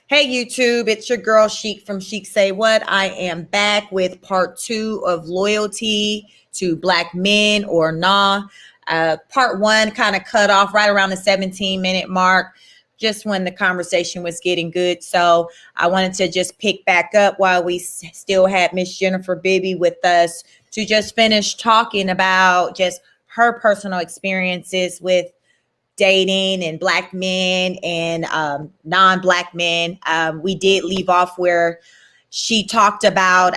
Hey YouTube, it's your girl Chic from Chic Say What. I am back with part two of loyalty to black men or nah. Part one kind of cut off right around the 17-minute mark, just when the conversation was getting good. So I wanted to just pick back up while we still had Miss Jennifer Bibby with us to just finish talking about just her personal experiences with dating and black men and non-black men. We did leave off where she talked about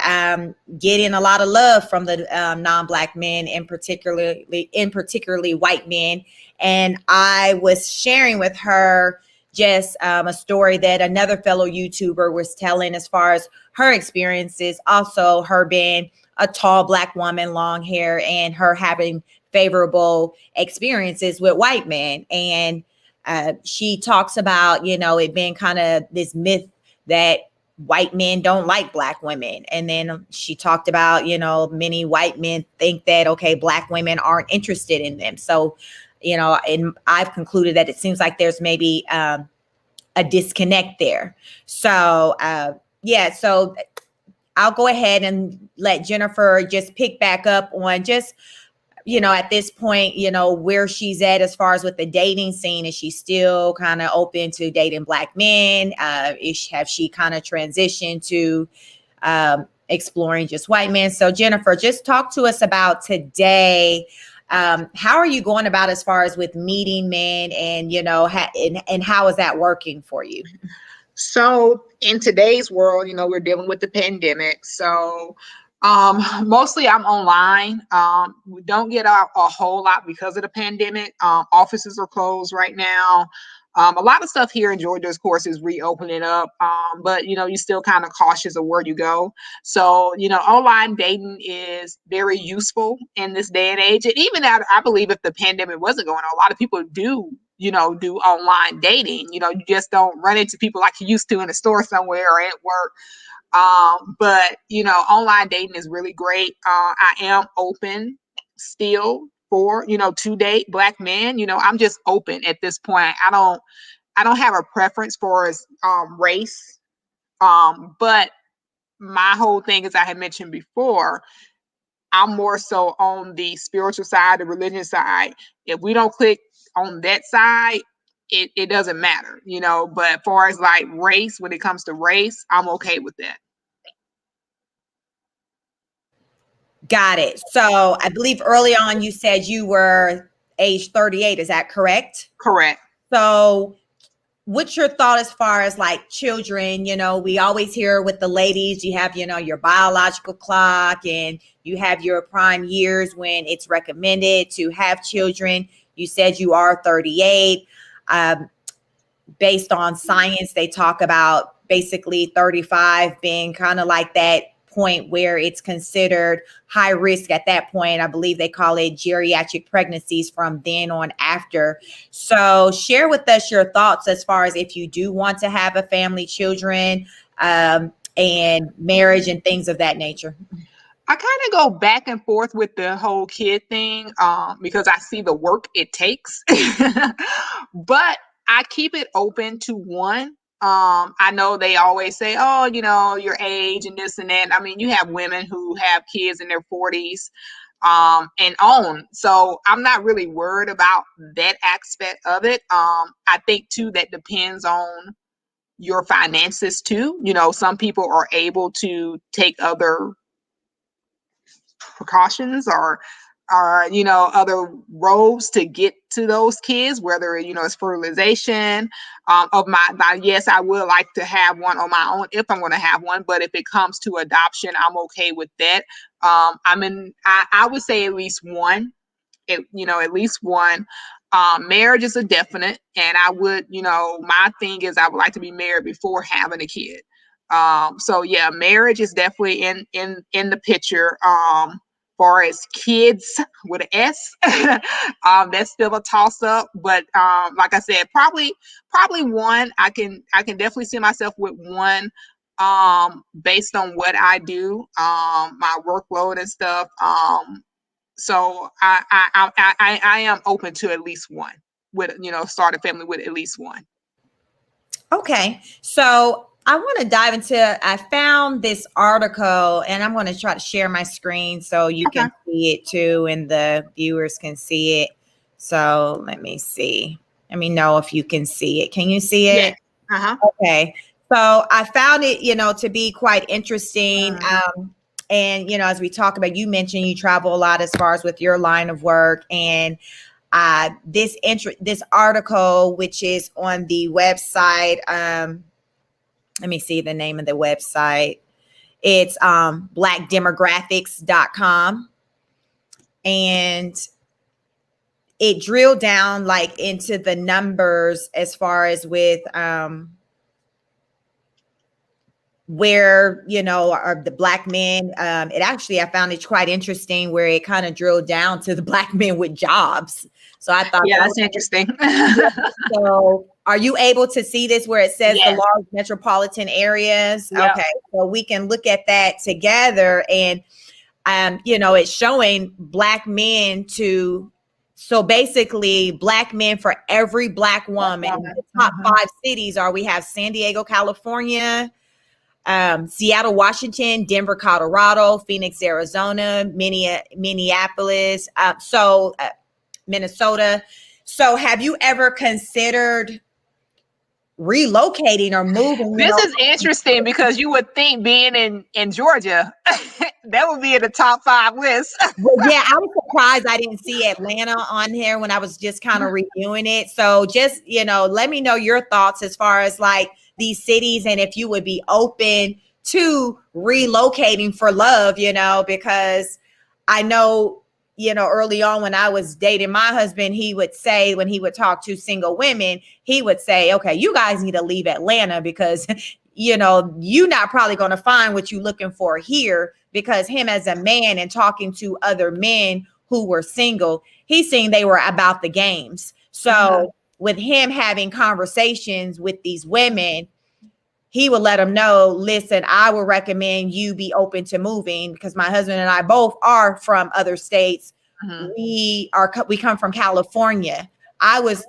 getting a lot of love from the non-black men, and particularly white men. And I was sharing with her just a story that another fellow YouTuber was telling as far as her experiences. Also, her being a tall black woman, long hair, and her having favorable experiences with white men. And she talks about, it being kind of this myth that white men don't like black women. And then she talked about, many white men think that, okay, black women aren't interested in them. So, and I've concluded that it seems like there's maybe a disconnect there. So, so I'll go ahead and let Jennifer just pick back up on just at this point, where she's at as far as with the dating scene. Is she still kind of open to dating black men? Have she kind of transitioned to exploring just white men? So Jennifer, just talk to us about today. How are you going about as far as with meeting men, and, and how is that working for you? So in today's world, we're dealing with the pandemic. So mostly I'm online. We don't get out a whole lot because of the pandemic. Offices are closed right now. A lot of stuff here in Georgia, of course, is reopening up. But you're still kind of cautious of where you go. So, online dating is very useful in this day and age. And even I believe if the pandemic wasn't going on, a lot of people do online dating. You just don't run into people like you used to in a store somewhere or at work. But online dating is really great. I am open still for to date black men. I'm just open at this point. I don't have a preference for race. But my whole thing, as I had mentioned before, I'm more so on the spiritual side, the religion side. If we don't click on that side, it doesn't matter, But as far as like race, when it comes to race, I'm okay with that. Got it. So I believe early on you said you were age 38. Is that correct? Correct. So what's your thought as far as like children? We always hear with the ladies, you have, your biological clock, and you have your prime years when it's recommended to have children. You said you are 38. Based on science, they talk about basically 35 being kind of like that point where it's considered high risk at that point. I believe they call it geriatric pregnancies from then on after. So share with us your thoughts as far as if you do want to have a family, children, and marriage and things of that nature. I kind of go back and forth with the whole kid thing because I see the work it takes. But I keep it open to one. I know they always say, oh, your age and this and that. I mean, you have women who have kids in their 40s and on. So I'm not really worried about that aspect of it. I think, too, that depends on your finances, too. Some people are able to take other precautions or other roads to get to those kids, whether it's fertilization. Of my yes, I would like to have one on my own if I'm going to have one, but if it comes to adoption, I'm okay with that. I would say at least one. At least one. Marriage is a definite, and I would, my thing is I would like to be married before having a kid. So yeah, marriage is definitely in the picture. Far as kids with an S, that's still a toss up. But like I said, probably one. I can definitely see myself with one. Based on what I do, my workload and stuff. So I am open to at least one with start a family with at least one. Okay. So I want to dive into, I found this article and I'm going to try to share my screen so you Okay. can see it too and the viewers can see it. So let me see. Let me know if you can see it. Can you see Yes. it? Uh-huh. Okay. So I found it, to be quite interesting. Mhm. And, as we talk about, you mentioned you travel a lot as far as with your line of work. And this article, which is on the website, let me see the name of the website. It's blackdemographics.com. And it drilled down like into the numbers as far as with where are the black men. It actually, I found it quite interesting where it kind of drilled down to the black men with jobs. So I thought Yeah, that that's interesting. was, so are you able to see this where it says the Yes. large metropolitan areas? Yep. Okay, so we can look at that together. And it's showing black men to, so basically black men for every black woman. The top Mhm. 5 cities we have San Diego, California, Seattle, Washington, Denver, Colorado, Phoenix, Arizona, Minneapolis, Minnesota. So have you ever considered relocating or moving, This is interesting because you would think being in Georgia, that would be in the top 5 list. Well, yeah, I was surprised I didn't see Atlanta on here when I was just kind of reviewing it. So just, let me know your thoughts as far as like these cities and if you would be open to relocating for love, because I know, early on when I was dating my husband, he would say when he would talk to single women, he would say, okay, you guys need to leave Atlanta because, you're not probably going to find what you're looking for here, because him as a man and talking to other men who were single, he's saying they were about the games. So with him having conversations with these women, he would let them know, listen, I would recommend you be open to moving because my husband and I both are from other states. Mhm. We come from California. I was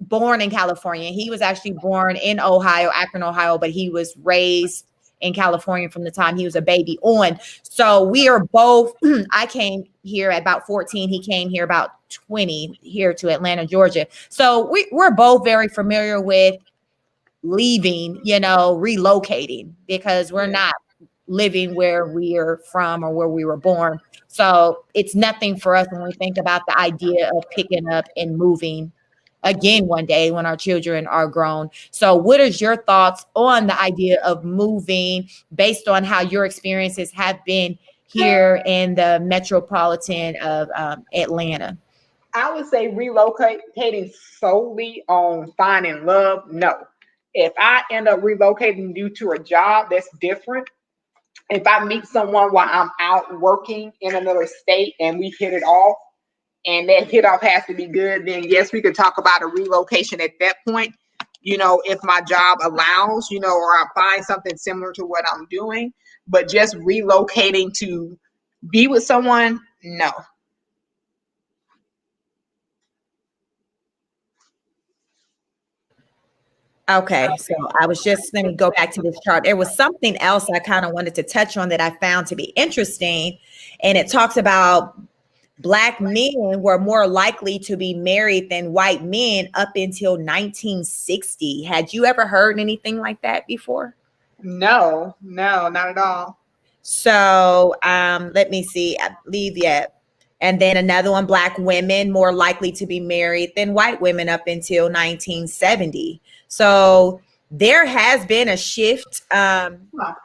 born in California. He was actually born in Ohio, Akron, Ohio, but he was raised in California from the time he was a baby on. So we are both, I came here at about 14. He came here about 20 here to Atlanta, Georgia. So we're both very familiar with leaving, relocating because we're not living where we are from or where we were born. So it's nothing for us when we think about the idea of picking up and moving again one day when our children are grown. So what is your thoughts on the idea of moving based on how your experiences have been here in the metropolitan of Atlanta? I would say relocating solely on finding love. No. If I end up relocating due to a job, that's different. If I meet someone while I'm out working in another state and we hit it off, and that hit off has to be good, then yes, we could talk about a relocation at that point. If my job allows, or I find something similar to what I'm doing, but just relocating to be with someone, no. Okay, so I was just, let me go back to this chart. There was something else I kind of wanted to touch on that I found to be interesting. And it talks about black men were more likely to be married than white men up until 1960. Had you ever heard anything like that before? No, no, not at all. So let me see. I believe, yeah. And then another one, black women more likely to be married than white women up until 1970. So there has been a shift Huh.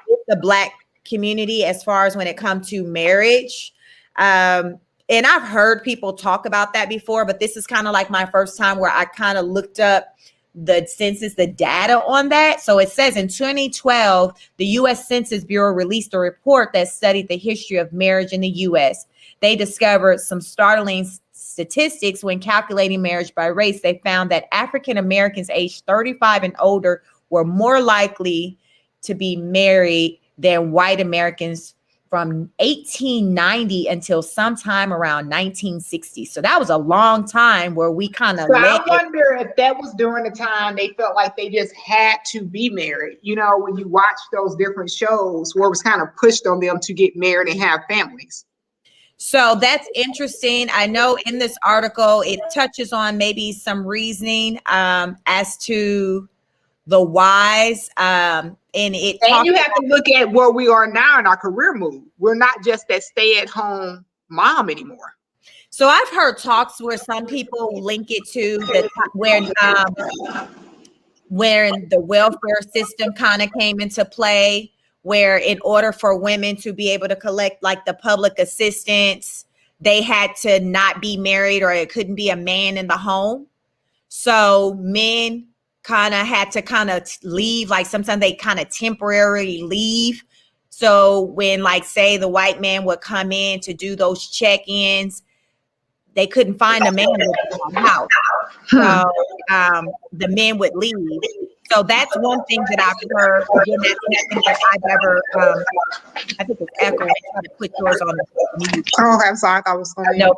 with the black community as far as when it comes to marriage. And I've heard people talk about that before, but this is kind of like my first time where I kind of looked up the census, the data on that. So it says in 2012, the U.S. Census Bureau released a report that studied the history of marriage in the U.S. They discovered some startling statistics when calculating marriage by race. They found that African Americans aged 35 and older were more likely to be married than white Americans from 1890 until sometime around 1960. So that was a long time where we kind of So I wonder if that was during the time they felt like they just had to be married. You know, when you watch those different shows where it was kind of pushed on them to get married and have families. So that's interesting. I know in this article, it touches on maybe some reasoning as to the whys. And you have to look at where we are now in our career move. We're not just that stay-at-home mom anymore. So I've heard talks where some people link it to when the welfare system kind of came into play, where in order for women to be able to collect like the public assistance, they had to not be married or it couldn't be a man in the home. So men kind of had to kind of leave, like sometimes they kind of temporarily leave. So when like say the white man would come in to do those check-ins, they couldn't find a man in the house. So the men would leave. So that's one thing that I've heard. Again, that's nothing that I've ever, I think it's echoing. Try to put yours on mute. Oh, I'm sorry. I was on no.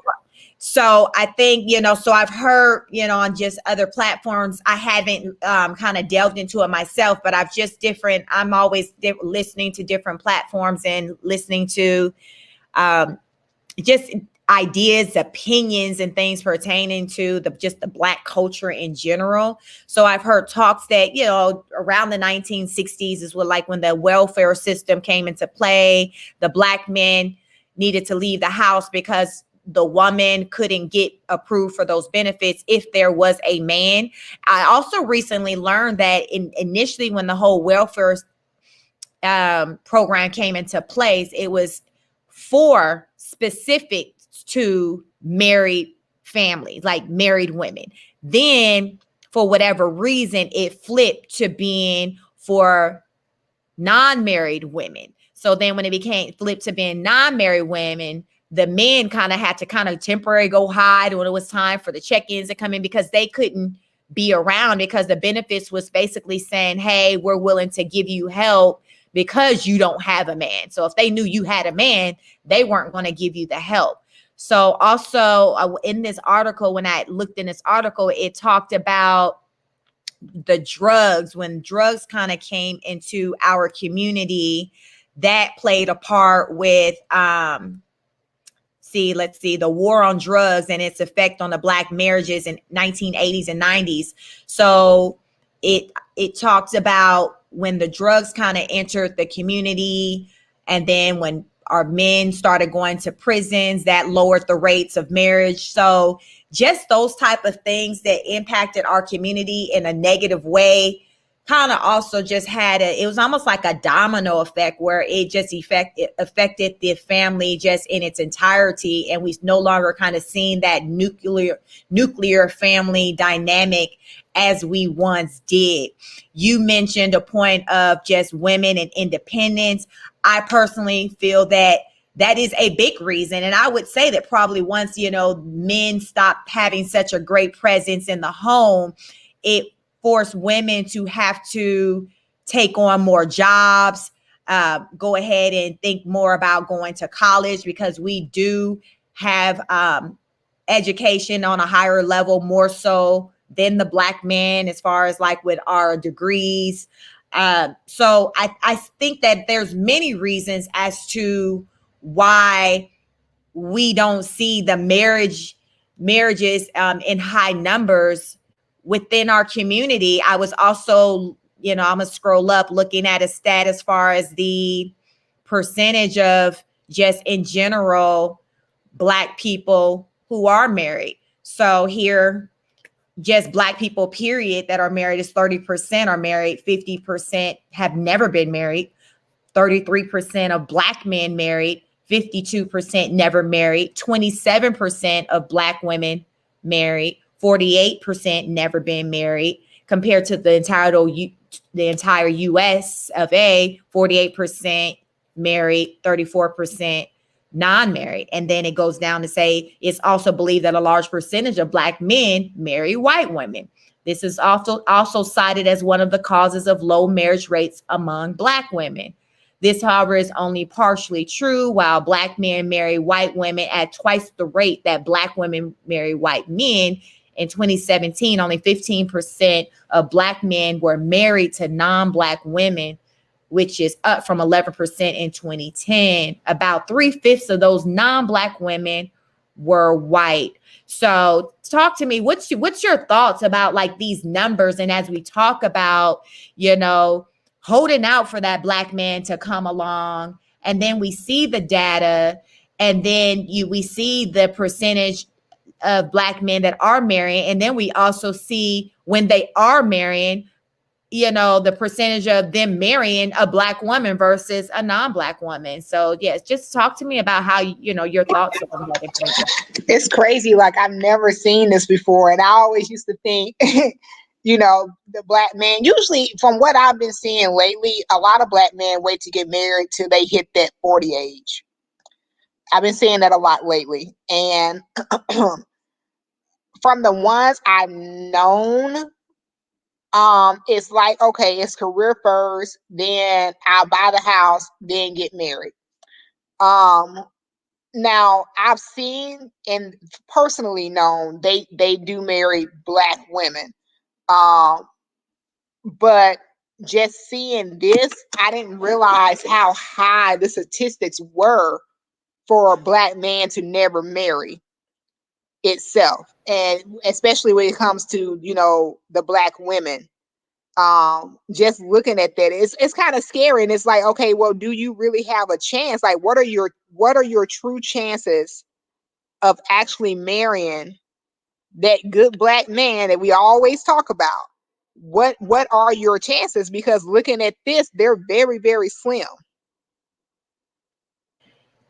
So I think, so I've heard, on just other platforms. I haven't kind of delved into it myself, but I'm always listening to different platforms and listening to just ideas, opinions, and things pertaining to just the Black culture in general. So I've heard talks that, around the 1960s is when the welfare system came into play. The Black men needed to leave the house because the woman couldn't get approved for those benefits if there was a man. I also recently learned that initially when the whole welfare program came into place, it was for specific to married families, like married women. Then for whatever reason, it flipped to being for non-married women. So then when it became flipped to being non-married women, the men kind of had to temporarily go hide when it was time for the check-ins to come in because they couldn't be around because the benefits was basically saying, hey, we're willing to give you help because you don't have a man. So if they knew you had a man, they weren't going to give you the help. So also in this article, when I looked in this article, it talked about the drugs. When drugs kind of came into our community, that played a part with, the war on drugs and its effect on the Black marriages in 1980s and 90s. So it talks about when the drugs kind of entered the community, and then when our men started going to prisons, that lowered the rates of marriage. So just those type of things that impacted our community in a negative way kind of also just it was almost like a domino effect where it just affected the family just in its entirety. And we no longer kind of seen that nuclear family dynamic as we once did. You mentioned a point of just women and independence. I personally feel that is a big reason. And I would say that probably once, men stopped having such a great presence in the home, it forced women to have to take on more jobs, go ahead and think more about going to college because we do have education on a higher level, more so than the Black men as far as like with our degrees. So I think that there's many reasons as to why we don't see the marriages in high numbers within our community. I was also, I'm gonna scroll up looking at a stat as far as the percentage of just in general Black people who are married. So here, just Black people, period, that are married is 30% are married, 50% have never been married, 33% of Black men married, 52% never married, 27% of Black women married, 48% never been married, compared to the entire US of A, 48% married, 34% non-married. And then it goes down to say it's also believed that a large percentage of Black men marry white women. This is also cited as one of the causes of low marriage rates among Black women. This, however, is only partially true. While Black men marry white women at twice the rate that Black women marry white men, in 2017, only 15% of Black men were married to non-Black women, which is up from 11% in 2010. About 3/5 of those non-Black women were white. So talk to me. What's your thoughts about like these numbers? And as we talk about, holding out for that Black man to come along, and then we see the data, and then we see the percentage of Black men that are marrying, and then we also see when they are marrying, the percentage of them marrying a Black woman versus a non-Black woman. So yes, just talk to me about how, your thoughts on that information. It's crazy. Like, I've never seen this before. And I always used to think, the Black man, usually from what I've been seeing lately, a lot of Black men wait to get married till they hit that 40 age. I've been seeing that a lot lately. And from the ones I've known, it's like, okay, it's career first, then I'll buy the house, then get married. Now I've seen and personally known they do marry Black women. But just seeing this, I didn't realize how high the statistics were for a Black man to never marry itself. And especially when it comes to, the Black women. Just looking at that, it's kind of scary. And it's like, okay, well, do you really have a chance? Like, what are your true chances of actually marrying that good Black man that we always talk about? What are your chances? Because looking at this, they're very, very slim.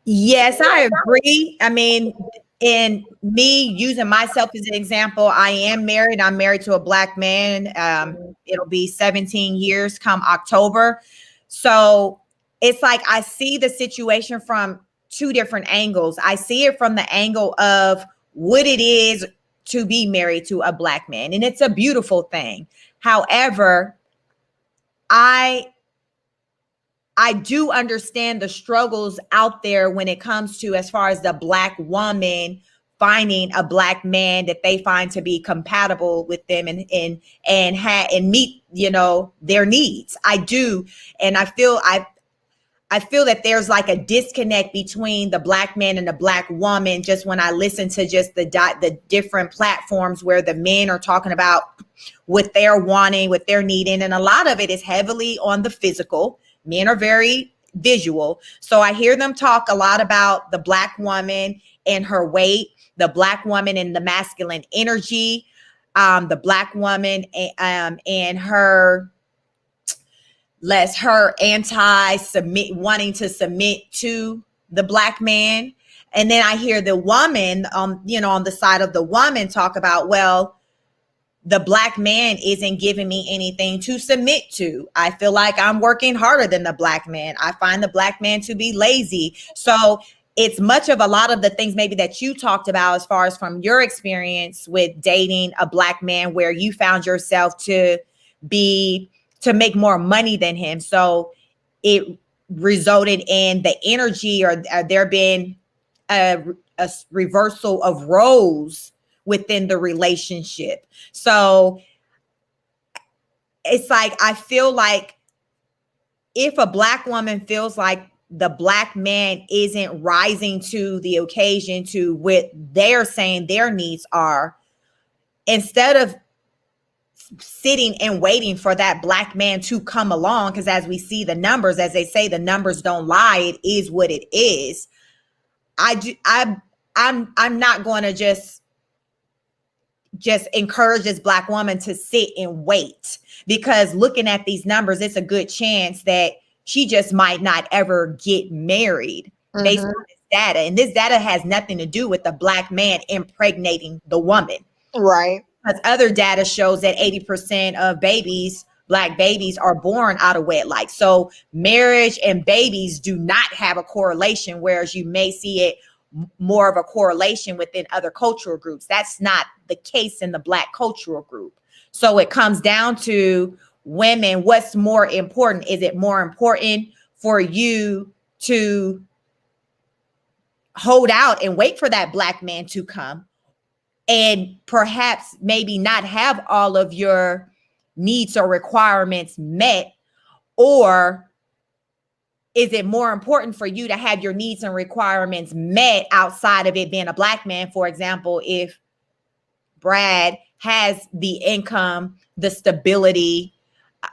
Yes, I agree. I mean, in me using myself as an example, I am married. I'm married to a Black man. It'll be 17 years come October. So it's like I see the situation from two different angles. I see it from the angle of what it is to be married to a Black man, and it's a beautiful thing. However, I do understand the struggles out there when it comes to, as far as the Black woman finding a Black man that they find to be compatible with them and meet, their needs. I do. And I feel that there's like a disconnect between the Black man and the Black woman. Just when I listen to just the different platforms where the men are talking about what they're wanting, what they're needing. And a lot of it is heavily on the physical. Men are very visual. So I hear them talk a lot about the Black woman and her weight, the Black woman and the masculine energy, the Black woman and her anti-submit, wanting to submit to the Black man. And then I hear the woman, on the side of the woman talk about, well, the Black man isn't giving me anything to submit to. I feel like I'm working harder than the Black man. I find the Black man to be lazy. So it's much of a lot of the things maybe that you talked about as far as from your experience with dating a Black man, where you found yourself to make more money than him. So it resulted in the energy, or there been a reversal of roles within the relationship. So it's like, I feel like if a Black woman feels like the Black man isn't rising to the occasion to what they're saying their needs are, instead of sitting and waiting for that Black man to come along, because as we see the numbers, as they say, the numbers don't lie, it is what it is. I'm not going to just encourage this Black woman to sit and wait, because looking at these numbers, it's a good chance that she just might not ever get married based on this data. And this data has nothing to do with the Black man impregnating the woman. Right. Because other data shows that 80% of Black babies are born out of wedlock. So marriage and babies do not have a correlation, whereas you may see it more of a correlation within other cultural groups. That's not the case in the Black cultural group. So it comes down to women. What's more important? Is it more important for you to hold out and wait for that black man to come and perhaps maybe not have all of your needs or requirements met? Or is it more important for you to have your needs and requirements met outside of it being a black man? For example, if Brad has the income, the stability,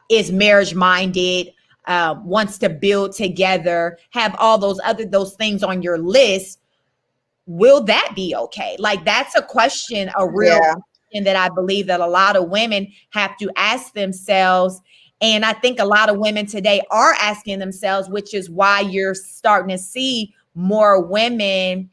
is marriage minded, wants to build together, have all those things on your list, will that be okay? Like, that's a question, a real question that I believe that a lot of women have to ask themselves. And I think a lot of women today are asking themselves, which is why you're starting to see more women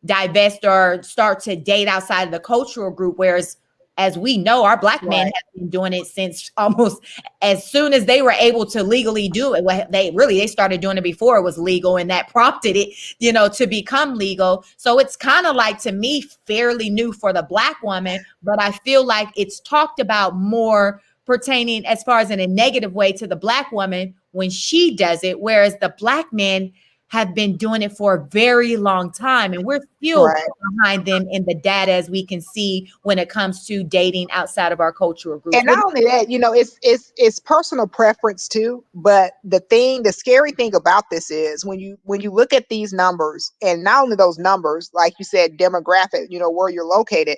divest or start to date outside of the cultural group. Whereas, as we know, our black men have been doing it since almost as soon as they were able to legally do it. Well, they started doing it before it was legal, and that prompted it, to become legal. So it's kind of like, to me, fairly new for the black woman, but I feel like it's talked about more pertaining as far as in a negative way to the black woman when she does it, whereas the black men have been doing it for a very long time, and we're still behind them in the data, as we can see when it comes to dating outside of our cultural group. And not only that, it's personal preference too. But the scary thing about this is when you look at these numbers, and not only those numbers, like you said, demographic, where you're located,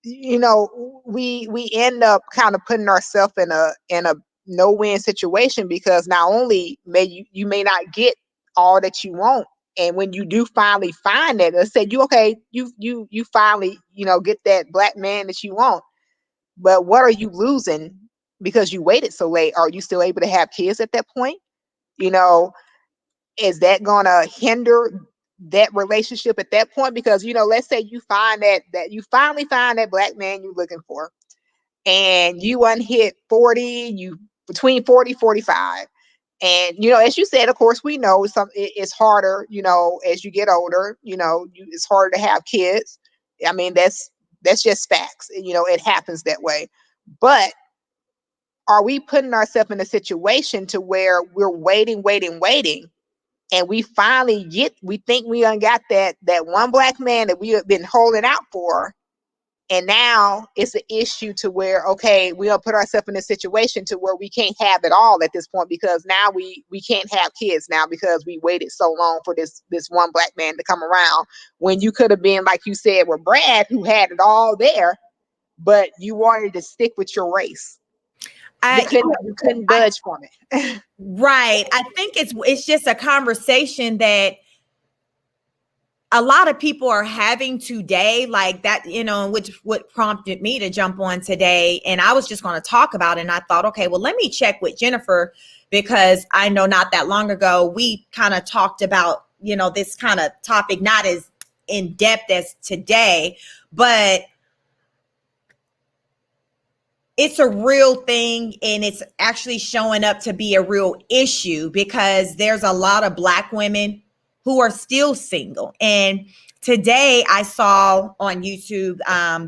we end up kind of putting ourselves in a no-win situation, because not only you may not get all that you want, and when you do finally find that, let's say you finally get that black man that you want, but what are you losing because you waited so late? Are you still able to have kids at that point? Is that gonna hinder that relationship at that point? Because let's say you find that you finally find that black man you're looking for, and you unhit 40, you between 40 45. And as you said, of course, we know it's harder, as you get older, it's harder to have kids. I mean, that's just facts. It happens that way. But are we putting ourselves in a situation to where we're waiting, and we finally we think we got that one black man that we have been holding out for, and now it's an issue to where, okay, we'll put ourselves in a situation to where we can't have it all at this point, because now we can't have kids now because we waited so long for this one black man to come around, when you could have been, like you said, with Brad, who had it all there, but you wanted to stick with your race. You couldn't budge from it. Right. I think it's just a conversation that a lot of people are having today, like that, which what prompted me to jump on today. And I was just going to talk about it. And I thought, okay, well, let me check with Jennifer, because I know not that long ago, we kind of talked about, this kind of topic, not as in depth as today, but it's a real thing, and it's actually showing up to be a real issue, because there's a lot of black women who are still single. And today I saw on YouTube,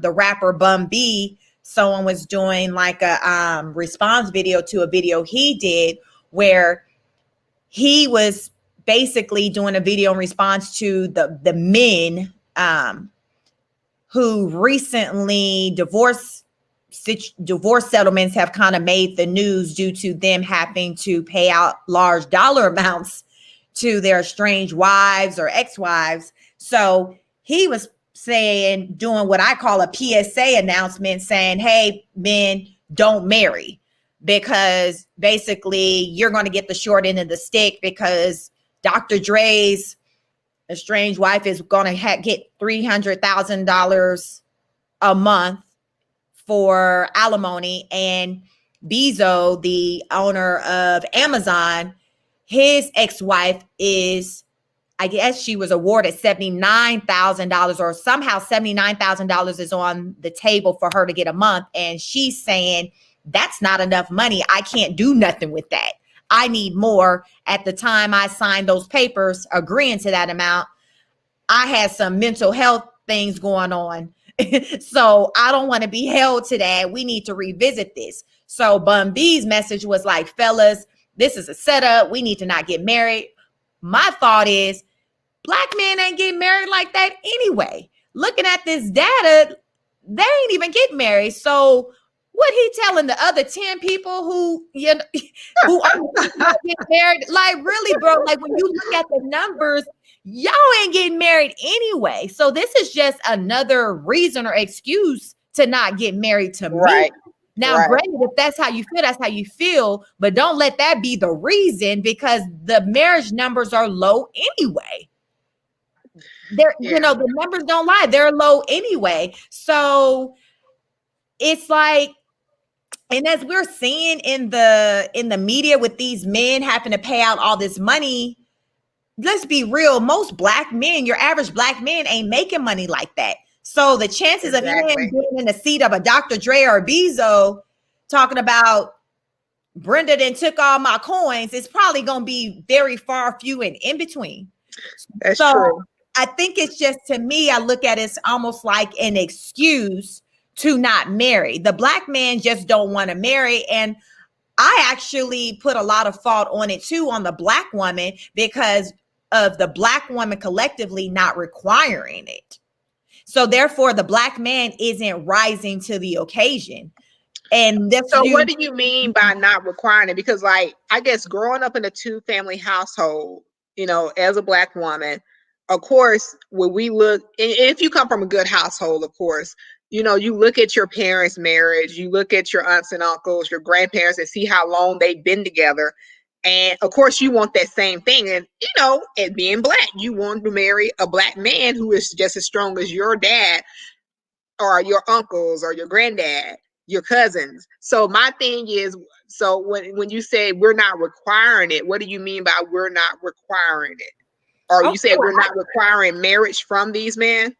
the rapper Bibby, someone was doing like a response video to a video he did, where he was basically doing a video in response to the men who recently divorce settlements have kind of made the news due to them having to pay out large dollar amounts to their estranged wives or ex-wives. So he was doing what I call a PSA announcement, saying, hey, men, don't marry, because basically you're going to get the short end of the stick, because Dr. Dre's estranged wife is going to get $300,000 a month for alimony, and Bezos, the owner of Amazon, his ex-wife is, I guess she was awarded $79,000, or somehow $79,000 is on the table for her to get a month. And she's saying, that's not enough money. I can't do nothing with that. I need more. At the time I signed those papers agreeing to that amount, I had some mental health things going on. So I don't want to be held to that. We need to revisit this. So Bun B's message was like, fellas, This is a setup. We need to not get married. My thought is Black men ain't getting married like that anyway. Looking at this data, they ain't even getting married. So what he telling the other 10 people who, you know, who are get married? Like, really, bro, like when you look at the numbers, y'all ain't getting married anyway. So this is just another reason or excuse to not get married to me. Now, granted, if that's how you feel, that's how you feel, but don't let that be the reason, because the marriage numbers are low anyway. You know, the numbers don't lie. They're low anyway. So it's like, and as we're seeing in the media with these men having to pay out all this money, let's be real, most Black men, your average Black man ain't making money like that. So the chances of him being in the seat of a Dr. Dre or Bezos talking about Brenda then took all my coins, is probably going to be very far few and in between. That's true. I think it's just, to me, I look at it as almost like an excuse to not marry. The Black man just don't want to marry. And I actually put a lot of fault on it too, on the Black woman, because of the Black woman collectively not requiring it. So therefore the Black man isn't rising to the occasion. And that's so what do you mean by not requiring it? Because, like, I guess growing up in a 2-family household, you know, as a Black woman, of course, when we look, and if you come from a good household, of course, you know, you look at your parents' marriage, you look at your aunts and uncles, your grandparents, and see how long they've been together. And of course, you want that same thing. And, you know, and being Black, you want to marry a Black man who is just as strong as your dad or your uncles or your granddad, your cousins. So my thing is, so when you say we're not requiring it, what do you mean by we're not requiring it? Or you said we're not requiring marriage from these men?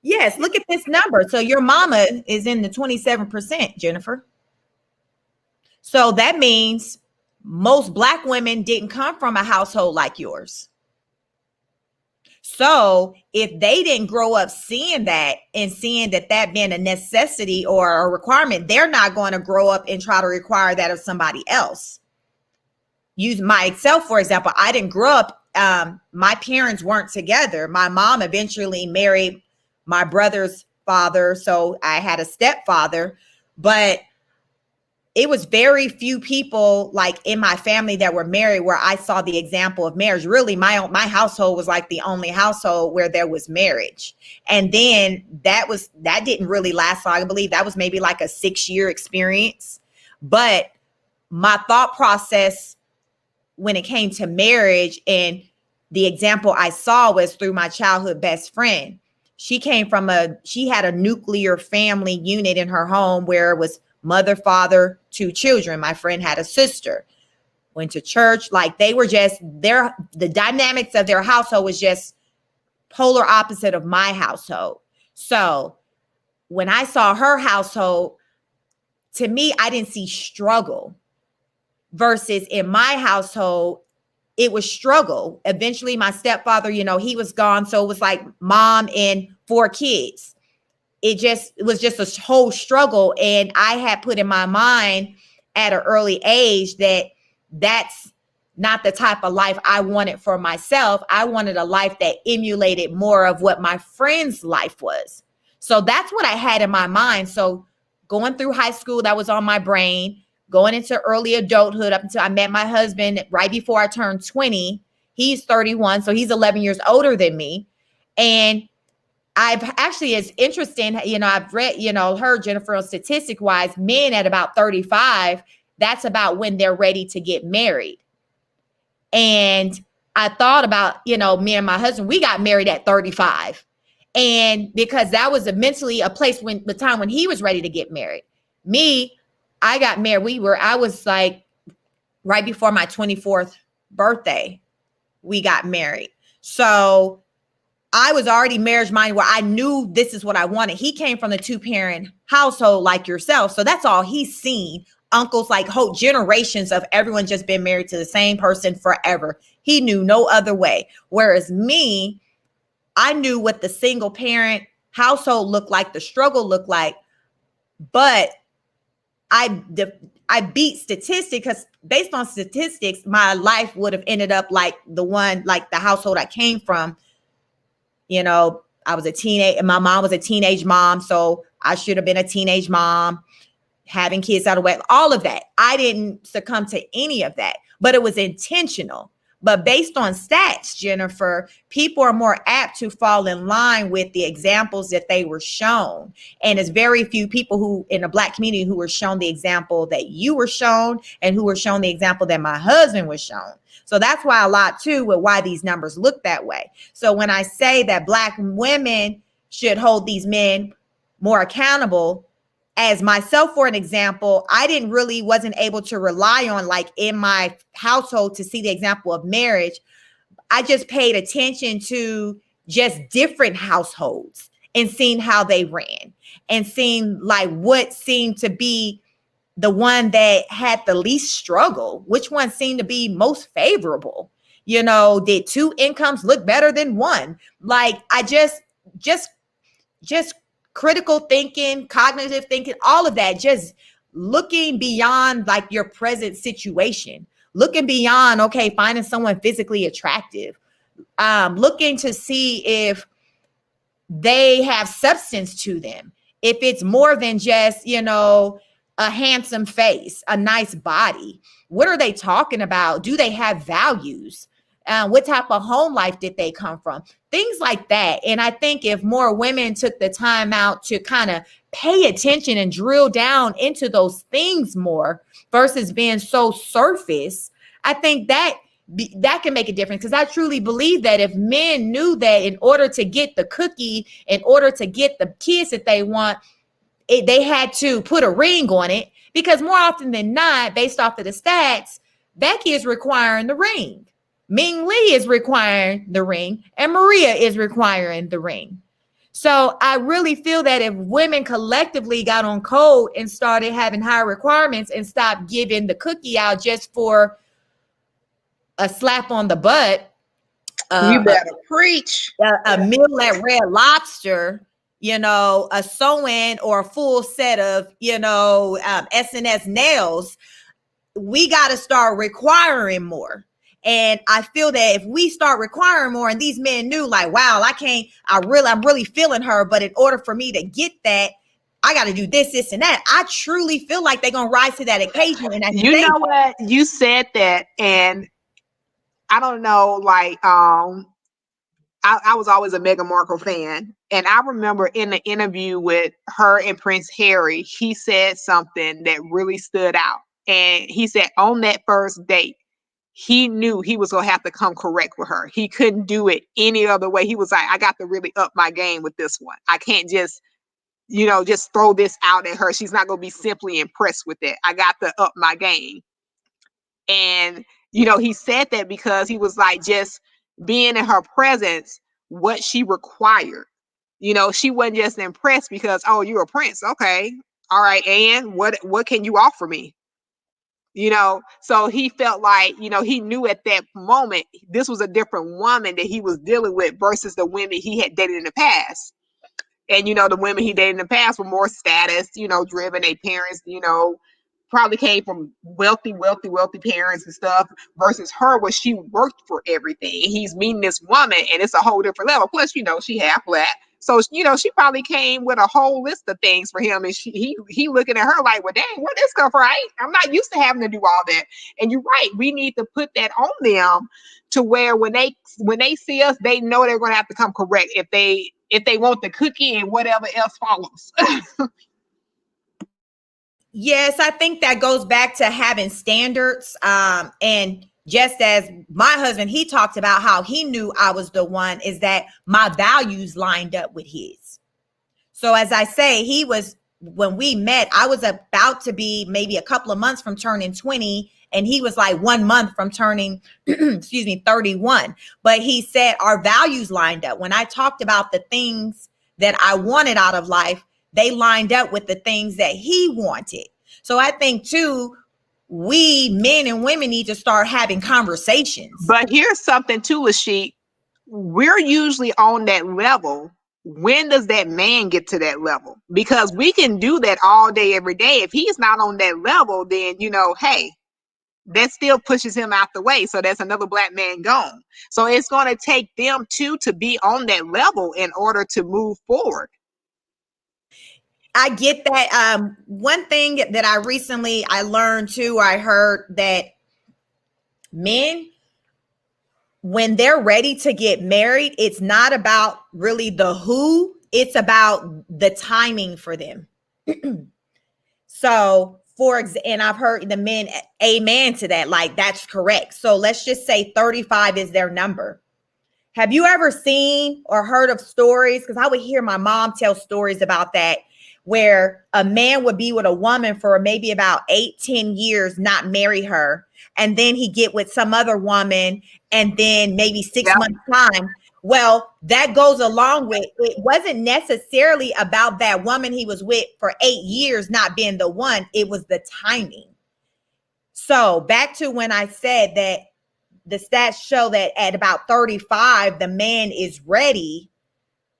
Yes, look at this number. So your mama is in the 27%, Jennifer. So that means most Black women didn't come from a household like yours. So if they didn't grow up seeing that and seeing that being a necessity or a requirement, they're not going to grow up and try to require that of somebody else. Use myself, for example. I didn't grow up, my parents weren't together. My mom eventually married my brother's father, so I had a stepfather, but it was very few people like in my family that were married where I saw the example of marriage. Really, my household was like the only household where there was marriage. And then that didn't really last long. I believe that was maybe like a 6-year experience. But my thought process when it came to marriage, and the example I saw was through my childhood best friend. She had a nuclear family unit in her home where it was mother, father, 2 children. My friend had a sister, went to church. Like, they were just the dynamics of their household was just polar opposite of my household. So when I saw her household, to me, I didn't see struggle, versus in my household, it was struggle. Eventually my stepfather, you know, he was gone. So it was like mom and 4 kids. It was just a whole struggle. And I had put in my mind at an early age that that's not the type of life I wanted for myself. I wanted a life that emulated more of what my friend's life was. So that's what I had in my mind. So going through high school, that was on my brain. Going into early adulthood up until I met my husband right before I turned 20. He's 31, so he's 11 years older than me. And I've actually, it's interesting, you know, I've read, you know, heard, Jennifer, statistic wise, men at about 35, that's about when they're ready to get married. And I thought about, you know, me and my husband, we got married at 35. And because that was eventually a place the time when he was ready to get married. Me, I got married. I was like right before my 24th birthday, we got married. So I was already marriage minded where I knew this is what I wanted. He came from the 2-parent household like yourself. So that's all he's seen. Uncles, like whole generations of everyone just been married to the same person forever. He knew no other way. Whereas me, I knew what the single parent household looked like, the struggle looked like, but I beat statistics because based on statistics, my life would have ended up like the household I came from. I was a teenage, my mom was a teenage mom, so I should have been a teenage mom, having kids out of wedlock, all of that. I didn't succumb to any of that, but it was intentional. But based on stats, Jennifer, people are more apt to fall in line with the examples that they were shown. And it's very few people who in the Black community who were shown the example that you were shown and who were shown the example that my husband was shown. So that's why a lot too with why these numbers look that way. So when I say that Black women should hold these men more accountable, as myself, for an example, I wasn't able to rely on, like in my household, to see the example of marriage. I just paid attention to just different households and seeing how they ran and seeing like what seemed to be the one that had the least struggle, which one seemed to be most favorable. Did two incomes look better than one? Like I just critical thinking, cognitive thinking, all of that, just looking beyond like your present situation, looking beyond, okay, finding someone physically attractive, looking to see if they have substance to them, if it's more than just, a handsome face, a nice body. What are they talking about? Do they have values? What type of home life did they come from? Things like that. And I think if more women took the time out to kind of pay attention and drill down into those things more versus being so surface, I think that can make a difference. Because I truly believe that if men knew that in order to get the cookie, in order to get the kids that they want, they had to put a ring on it. Because more often than not, based off of the stats, Becky is requiring the ring. Ming Lee is requiring the ring, and Maria is requiring the ring. So I really feel that if women collectively got on code and started having higher requirements and stopped giving the cookie out just for a slap on the butt, you better preach. A meal at Red Lobster, a sew-in or a full set of, S&S nails, we got to start requiring more. And I feel that if we start requiring more and these men knew like, wow, I'm really feeling her. But in order for me to get that, I got to do this and that. I truly feel like they're going to rise to that occasion. And know what? You said that. And I don't know, like, I was always a Meghan Markle fan. And I remember in the interview with her and Prince Harry, he said something that really stood out. And he said on that first date, he knew he was going to have to come correct with her. He couldn't do it any other way. He was like, I got to really up my game with this one. I can't just, just throw this out at her. She's not going to be simply impressed with it. I got to up my game. And, he said that because he was like, just being in her presence, what she required. She wasn't just impressed because, oh, you're a prince. Okay. All right. And what can you offer me? So he felt like, he knew at that moment, this was a different woman that he was dealing with versus the women he had dated in the past. And, the women he dated in the past were more status, driven. Their parents, probably came from wealthy parents and stuff versus her where she worked for everything. He's meeting this woman and it's a whole different level. Plus, she half Black. So, she probably came with a whole list of things for him. And he looking at her like, well, dang, where this come from? I'm not used to having to do all that. And you're right. We need to put that on them to where when they see us, they know they're going to have to come correct if they want the cookie and whatever else follows. Yes, I think that goes back to having standards. And just as my husband, he talked about how he knew I was the one, is that my values lined up with his. So as I say, when we met, I was about to be maybe a couple of months from turning 20. And he was like 1 month from turning, 31. But he said our values lined up. When I talked about the things that I wanted out of life, they lined up with the things that he wanted. So I think too, we men and women need to start having conversations. But here's something too, Lashik. We're usually on that level. When does that man get to that level? Because we can do that all day, every day. If he's not on that level, then, hey, that still pushes him out the way. So that's another black man gone. So it's going to take them too to be on that level in order to move forward. I get that. One thing that I learned too, I heard that men, when they're ready to get married, it's not about really the who, it's about the timing for them. So, and I've heard the men amen to that. Like, that's correct. So let's just say 35 is their number. Have you ever seen or heard of stories? Because I would hear my mom tell stories about that, where a man would be with a woman for maybe about 8-10 years, not marry her. And then he get with some other woman, and then maybe 6 months time. Well, that goes along with, it wasn't necessarily about that woman he was with for 8 years not being the one. It was the timing. So back to when I said that the stats show that at about 35, the man is ready.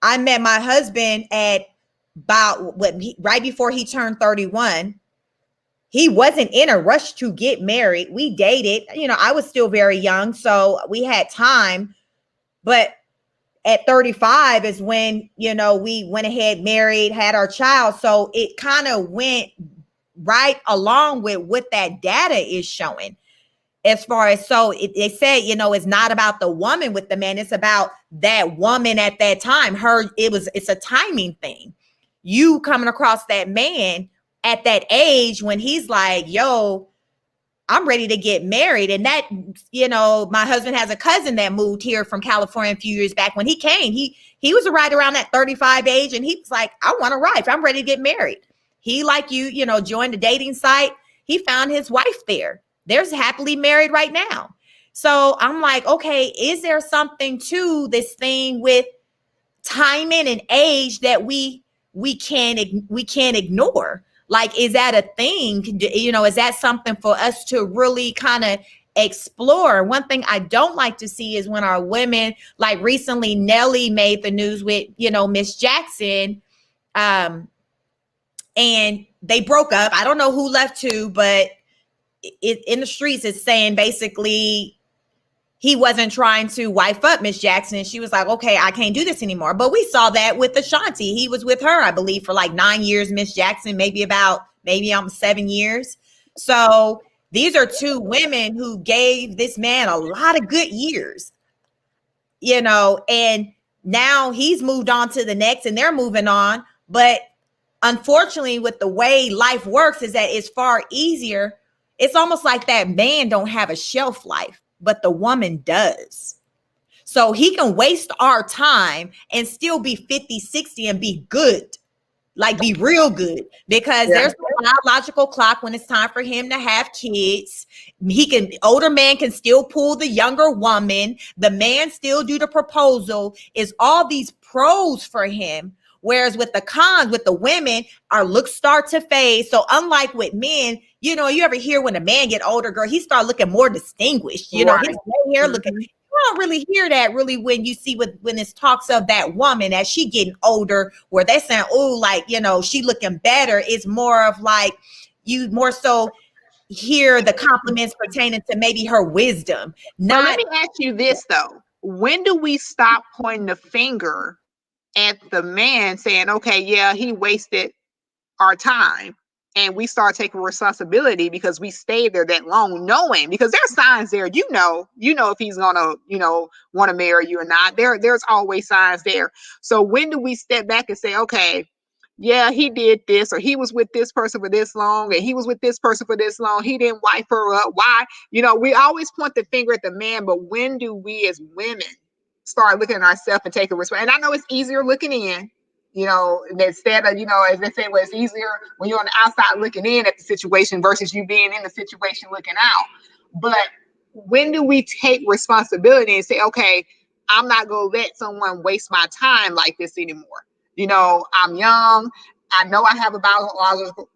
I met my husband at about right before he turned 31. He wasn't in a rush to get married. We dated, I was still very young, so we had time. But at 35 is when, we went ahead, married, had our child. So it kind of went right along with what that data is showing. As far as, so they said, it's not about the woman with the man. It's about that woman at that time. It's a timing thing. You coming across that man at that age when he's like, yo, I'm ready to get married. And that, my husband has a cousin that moved here from California a few years back. When he came, he was right around that 35 age. And he was like, I want a wife. I'm ready to get married. He, like you, joined the dating site. He found his wife there. They're happily married right now. So I'm like, okay, is there something to this thing with timing and age that we can't ignore? Like, is that a thing? Is that something for us to really kind of explore? One thing I don't like to see is when our women, like recently Nelly made the news with, Miss Jackson, and they broke up. I don't know who left who, but in the streets it's saying basically he wasn't trying to wife up Miss Jackson. And she was like, okay, I can't do this anymore. But we saw that with Ashanti. He was with her, I believe, for like 9 years, Miss Jackson, maybe almost 7 years. So these are two women who gave this man a lot of good years, and now he's moved on to the next and they're moving on. But unfortunately, with the way life works, is that it's far easier. It's almost like that man don't have a shelf life, but the woman does. So he can waste our time and still be 50, 60 and be good, like be real good, because there's a biological clock when it's time for him to have kids. Older man can still pull the younger woman. The man still do the proposal. Is all these pros for him. Whereas with the cons, with the women, our looks start to fade. So unlike with men, you ever hear when a man get older, girl, he start looking more distinguished. His gray hair looking. You don't really hear that really when you see when it's talks of that woman as she getting older, where they're saying, oh, like, she looking better. It's more of like you more so hear the compliments pertaining to maybe her wisdom. Now, let me ask you this though: when do we stop pointing the finger at the man saying, okay, yeah, he wasted our time, and we start taking responsibility because we stayed there that long, knowing, because there's signs there, if he's gonna, want to marry you or not. There's always signs there. So when do we step back and say, okay, yeah, he did this, or he was with this person for this long, and he was with this person for this long, he didn't wife her up? Why? We always point the finger at the man, but when do we as women start looking at ourselves and taking responsibility? And I know it's easier looking in, instead of, as they say, well, it's easier when you're on the outside looking in at the situation versus you being in the situation looking out. But when do we take responsibility and say, okay, I'm not going to let someone waste my time like this anymore? I'm young. I know I have a biological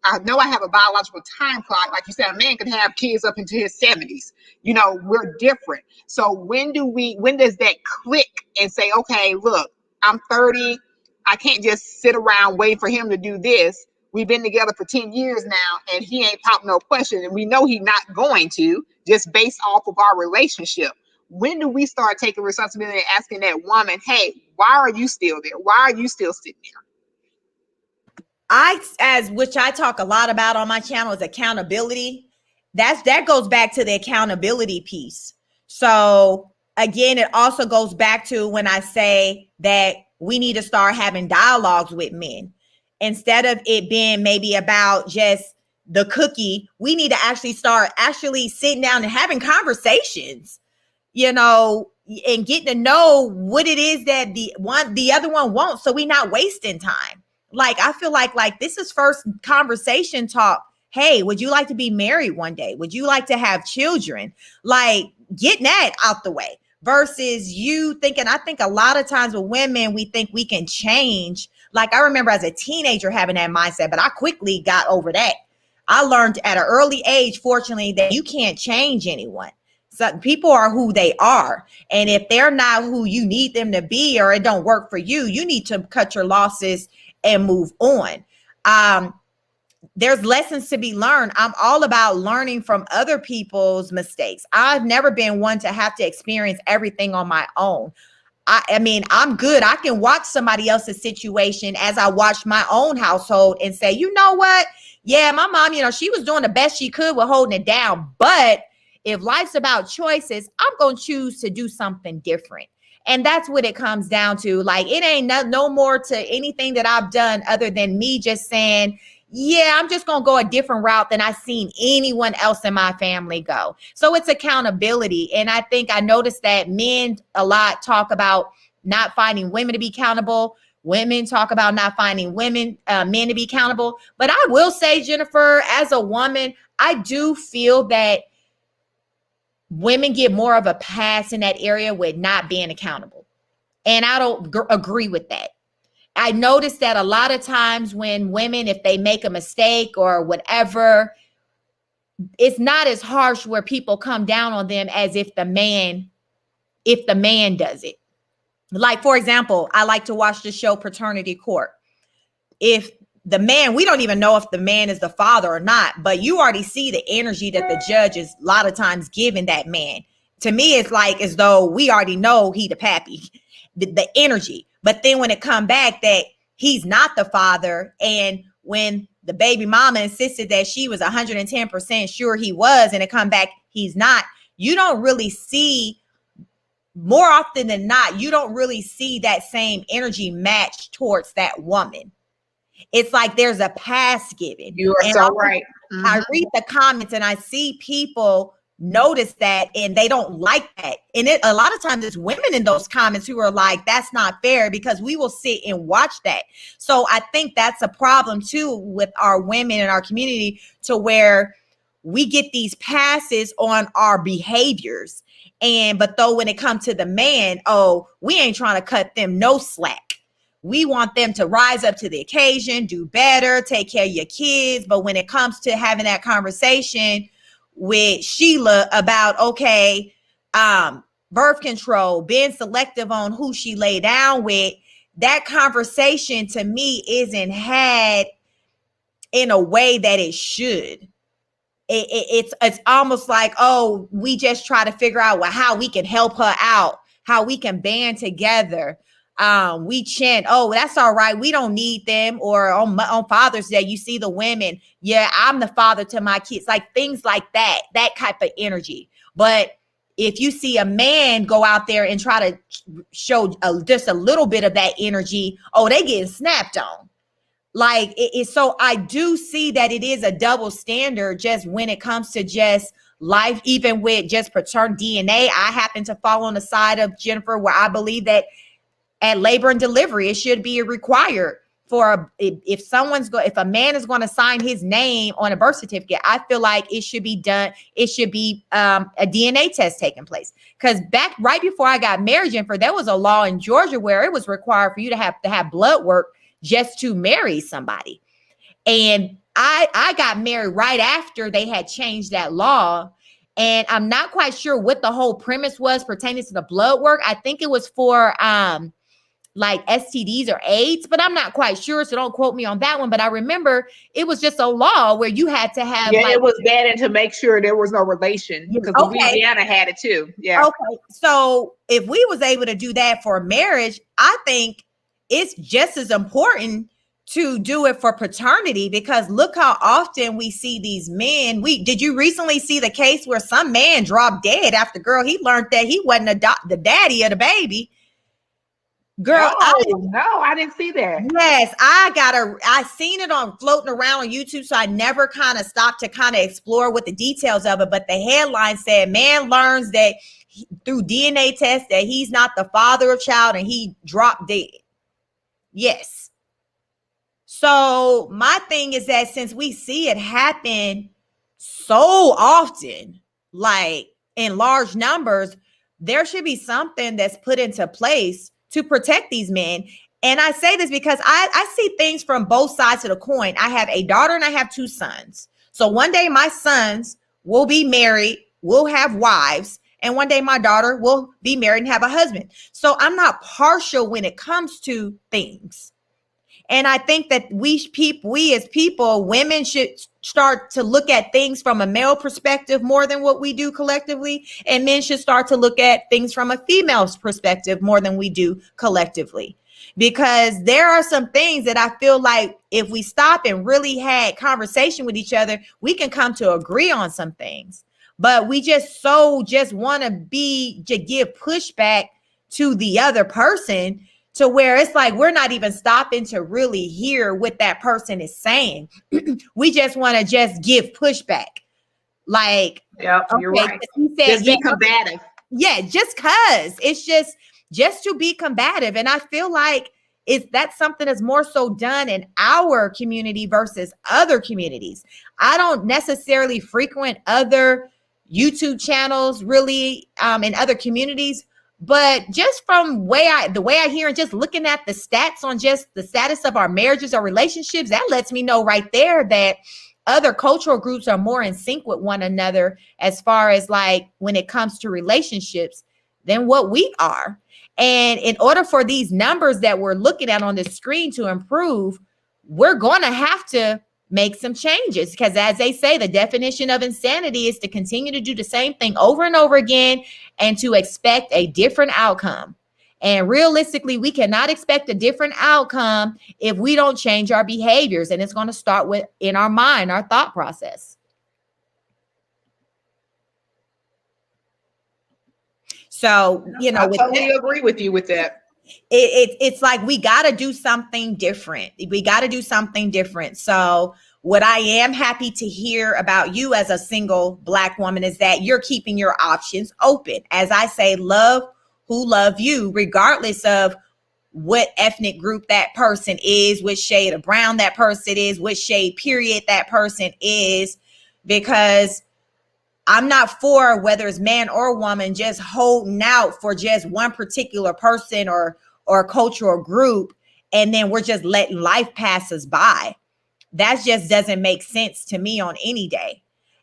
time clock. Like you said, a man can have kids up into his 70s. We're different. So when does that click and say, okay, look, I'm 30. I can't just sit around waiting for him to do this. We've been together for 10 years now, and he ain't popped no question, and we know he's not going to, just based off of our relationship. When do we start taking responsibility and asking that woman, hey, why are you still there? Why are you still sitting there? Which I talk a lot about on my channel, is accountability. That goes back to the accountability piece. So again, it also goes back to when I say that we need to start having dialogues with men. Instead of it being maybe about just the cookie, we need to actually start actually sitting down and having conversations, you know, and getting to know what it is that the other one wants, so we're not wasting time. Like, I feel like this is first conversation talk. Hey, would you like to be married one day? Would you like to have children? Like, getting that out the way versus you thinking. I think a lot of times with women, we think we can change. Like, I remember as a teenager having that mindset, but I quickly got over that. I learned at an early age, fortunately, that you can't change anyone. So people are who they are. And if they're not who you need them to be, or it don't work for you, you need to cut your losses and move on. There's lessons to be learned. I'm all about learning from other people's mistakes. I've never been one to have to experience everything on my own. I mean, I'm good. I can watch somebody else's situation as I watch my own household and say, you know what? Yeah, my mom, she was doing the best she could with holding it down. But if life's about choices, I'm going to choose to do something different. And that's what it comes down to. Like, it ain't no more to anything that I've done other than me just saying, yeah, I'm just going to go a different route than I've seen anyone else in my family go. So it's accountability. And I think I noticed that men a lot talk about not finding women to be accountable. Women talk about not finding men to be accountable. But I will say, Jennifer, as a woman, I do feel that women get more of a pass in that area with not being accountable. And I don't agree with that. I noticed that a lot of times when women, if they make a mistake or whatever, it's not as harsh where people come down on them as if the man does it. Like, for example, I like to watch the show Paternity Court. If the man, we don't even know if the man is the father or not, but you already see the energy that the judge is a lot of times giving that man. To me, it's like as though we already know he the pappy, the energy. But then when it come back that he's not the father, and when the baby mama insisted that she was 110% sure he was, and it come back he's not, you don't really see, more often than not, you don't really see that same energy match towards that woman. It's like there's a pass given. You are so right. Mm-hmm. I read the comments and I see people notice that and they don't like that. And a lot of times it's women in those comments who are like, that's not fair, because we will sit and watch that. So I think that's a problem too with our women in our community, to where we get these passes on our behaviors. But though when it comes to the man, we ain't trying to cut them no slack. We want them to rise up to the occasion, do better, take care of your kids. But when it comes to having that conversation with Sheila about, birth control, being selective on who she lay down with, that conversation to me isn't had in a way that it should. It's almost like, we just try to figure out how we can help her out, how we can band together. We chant, that's all right, we don't need them. Or on Father's Day, you see the women, yeah, I'm the father to my kids, like things like that type of energy. But if you see a man go out there and try to show just a little bit of that energy, they getting snapped on. Like so I do see that it is a double standard just when it comes to just life, even with just paternal DNA. I happen to fall on the side of Jennifer, where I believe that at labor and delivery, it should be required for if a man is going to sign his name on a birth certificate, I feel like it should be done. It should be a DNA test taking place. Because right before I got married, Jennifer, there was a law in Georgia where it was required for you to have blood work just to marry somebody. And I got married right after they had changed that law. And I'm not quite sure what the whole premise was pertaining to the blood work. I think it was for like STDs or AIDS, but I'm not quite sure, so don't quote me on that one. But I remember it was just a law where you had to have it was banned to make sure there was no relation, because Louisiana had it too. Yeah. Okay. So if we was able to do that for marriage, I think it's just as important to do it for paternity, because look how often we see these men. Did you recently see the case where some man dropped dead after, girl, he learned that he wasn't the daddy of the baby? Girl, I didn't see that. Yes, I seen it on floating around on YouTube, so I never kind of stopped to kind of explore what the details of it. But the headline said, man learns that through DNA test that he's not the father of child, and he dropped dead. Yes. So my thing is that since we see it happen so often, like in large numbers, there should be something that's put into place to protect these men. And I say this because I see things from both sides of the coin. I have a daughter and I have two sons. So one day my sons will be married, will have wives, and one day my daughter will be married and have a husband. So I'm not partial when it comes to things. And I think that we as people, women should start to look at things from a male perspective more than what we do collectively. And men should start to look at things from a female's perspective more than we do collectively. Because there are some things that I feel like if we stop and really had conversation with each other, we can come to agree on some things. But we just want to give pushback to the other person, to where it's like we're not even stopping to really hear what that person is saying. We just want to just give pushback. Like, yeah, okay, you're right. Just be combative. Yeah, just cause it's just to be combative. And I feel like that's something that's more so done in our community versus other communities. I don't necessarily frequent other YouTube channels really in other communities. But just from the way I hear and just looking at the stats on just the status of our marriages or relationships, that lets me know right there that other cultural groups are more in sync with one another as far as like when it comes to relationships than what we are. And in order for these numbers that we're looking at on the screen to improve, we're going to have to make some changes, because as they say, the definition of insanity is to continue to do the same thing over and over again and to expect a different outcome. And realistically, we cannot expect a different outcome if we don't change our behaviors. And it's going to start with in our mind, our thought process. So, I totally agree with you with that. It's like we got to do something different. So what I am happy to hear about you as a single Black woman is that you're keeping your options open. As I say, love who love you, regardless of what ethnic group that person is, which shade of brown that person is, which shade period that person is, because I'm not for whether it's man or woman just holding out for just one particular person or cultural group, and then we're just letting life pass us by. That just doesn't make sense to me on any day.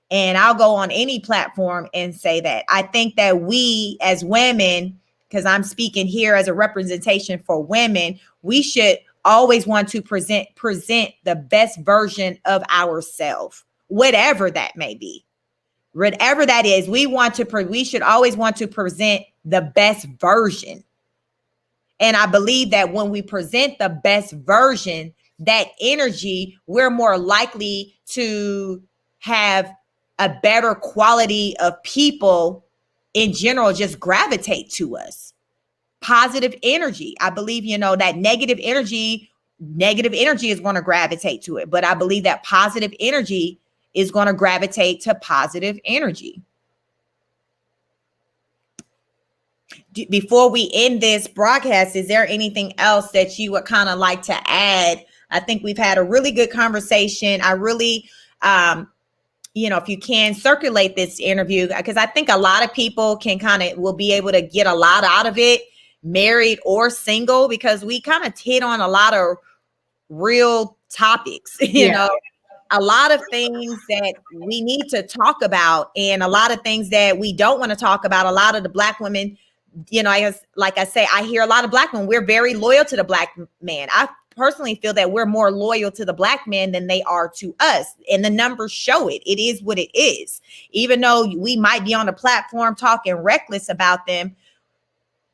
And I'll go on any platform and say that. I think that we as women, because I'm speaking here as a representation for women, we should always want to present the best version of ourselves, whatever that may be. Whatever that is, we should always want to present the best version. And I believe that when we present the best version, that energy, we're more likely to have a better quality of people in general just gravitate to us. Positive energy. I believe, that negative energy is going to gravitate to it. But I believe that positive energy is going to gravitate to positive energy. Before we end this broadcast, is there anything else that you would kind of like to add? I think we've had a really good conversation. I really, if you can circulate this interview, because I think a lot of people will be able to get a lot out of it, married or single, because we kind of hit on a lot of real topics, you know, a lot of things that we need to talk about and a lot of things that we don't want to talk about. A lot of the Black women you know, like I say, I hear a lot of black men, we're very loyal to the black man. I personally feel that we're more loyal to the black men than they are to us. And the numbers show it. It is what it is. Even though we might be on a platform talking reckless about them,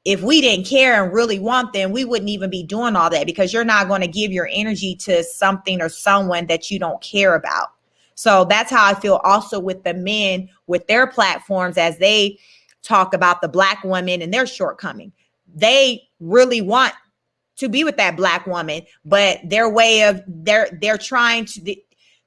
if we didn't care and really want them, we wouldn't even be doing all that, because you're not going to give your energy to something or someone that you don't care about. So that's how I feel also with the men with their platforms, as they talk about the black women and their shortcoming. They really want to be with that black woman, but their way of they're trying to,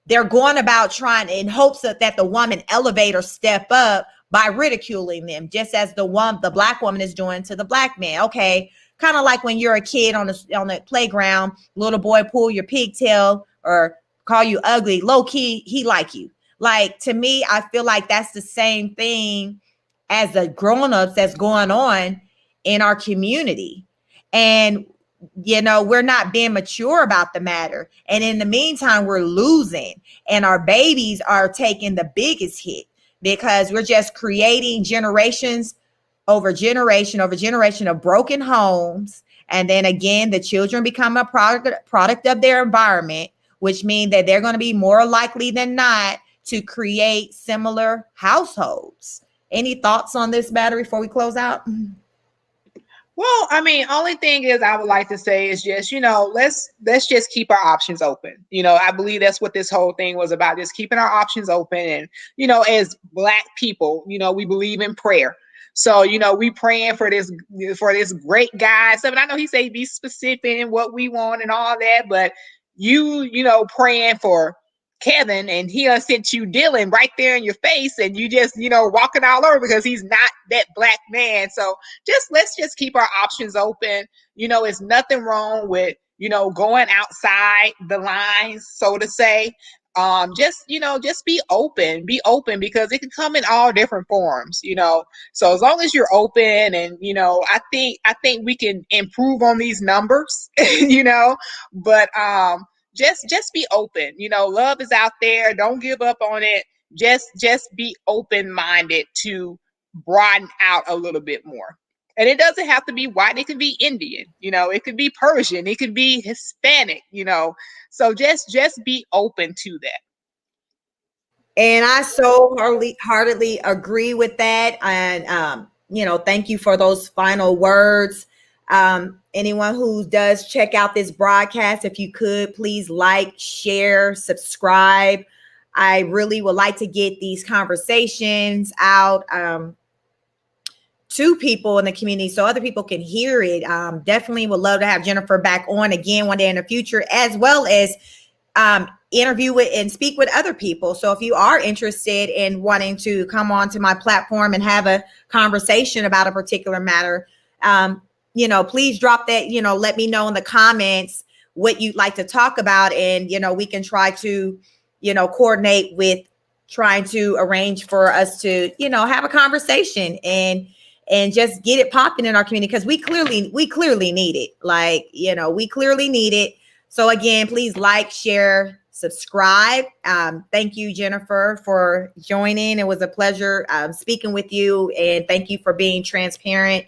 they're going about trying in hopes that the woman elevate or step up by ridiculing them, just as the black woman is doing to the black man. Okay, kind of like when you're a kid on the playground, little boy pull your pigtail or call you ugly, low key he like you. Like, to me, I feel like that's the same thing as the grown-ups that's going on in our community. And you know, we're not being mature about the matter. And in the meantime, we're losing, and our babies are taking the biggest hit, because we're just creating generations over generation over generation of broken homes. And then again, the children become a product of their environment, which means that they're going to be more likely than not to create similar households. Any thoughts on this matter before we close out? Well, I mean, only thing is I would like to say is just, let's just keep our options open. I believe that's what this whole thing was about, just keeping our options open. And, as black people, we believe in prayer. So, we praying for this great guy. So, I know he say be specific in what we want and all that, but praying for Kevin, and he done sent you Dylan right there in your face, and you just, walking all over because he's not that black man. So let's just keep our options open. It's nothing wrong with, going outside the lines, so to say. Just be open, because it can come in all different forms, so as long as you're open, and I think we can improve on these numbers, but just be open. Love is out there. Don't give up on it. Just be open-minded to broaden out a little bit more. And it doesn't have to be white. It can be Indian, it could be Persian, it could be Hispanic, so just be open to that. And I so heartedly agree with that. And, thank you for those final words. Anyone who does check out this broadcast, if you could please like, share, subscribe. I really would like to get these conversations out to people in the community so other people can hear it. Definitely would love to have Jennifer back on again one day in the future, as well as interview with and speak with other people. So if you are interested in wanting to come on to my platform and have a conversation about a particular matter, please drop that, let me know in the comments what you'd like to talk about. And, we can try to, coordinate with trying to arrange for us to, have a conversation and just get it popping in our community, because we clearly need it. Like, we clearly need it. So again, please like, share, subscribe. Thank you, Jennifer, for joining. It was a pleasure speaking with you, and thank you for being transparent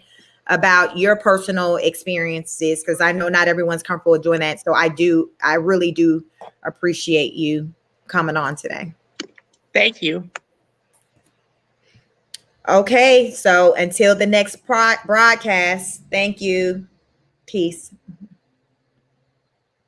about your personal experiences, because I know not everyone's comfortable with doing that. So I really do appreciate you coming on today. Thank you. Okay, so until the next broadcast, thank you. Peace.